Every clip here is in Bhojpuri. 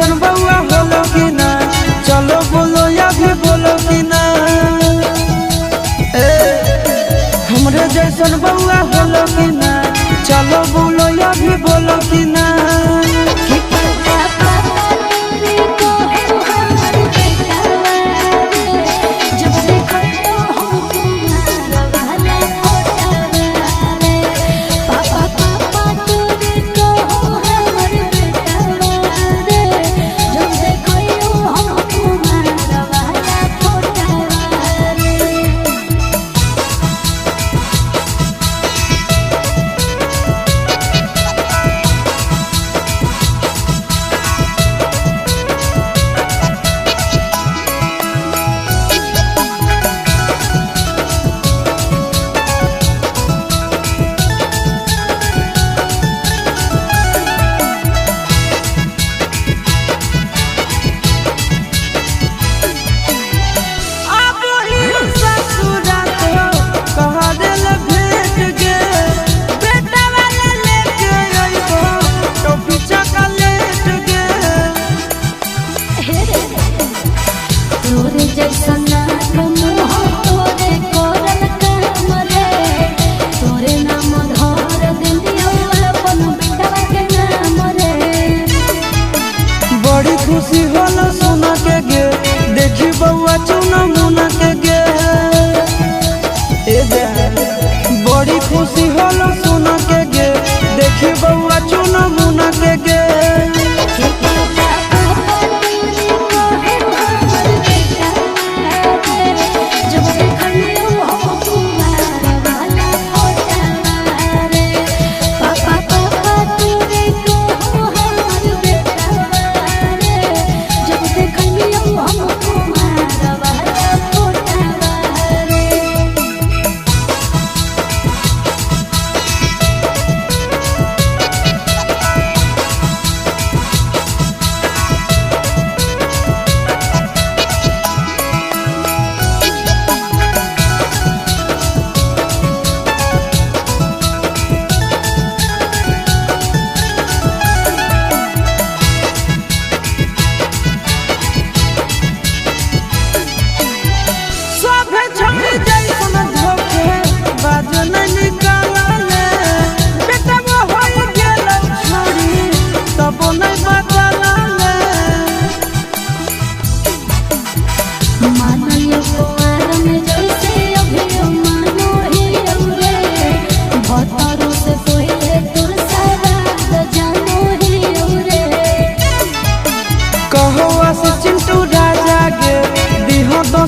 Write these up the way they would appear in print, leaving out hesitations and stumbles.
जैसन बउआ होलो कि ना, चलो बोलो या भी बोलो कि ना। हमरे जैसन बउआ होलो कि ना, चलो बोलो या भी बोलो कि ना। बड़ी खुशी होला सुना के गे, देखी बउआ चुना मुना के गे। बड़ी खुशी होला सुना के गे, देखी बउआ चुना मुना के गे।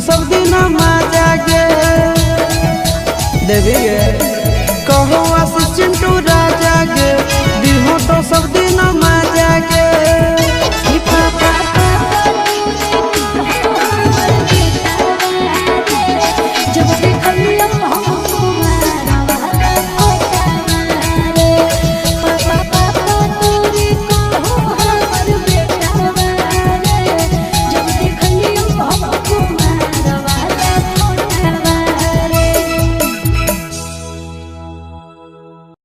सब दिन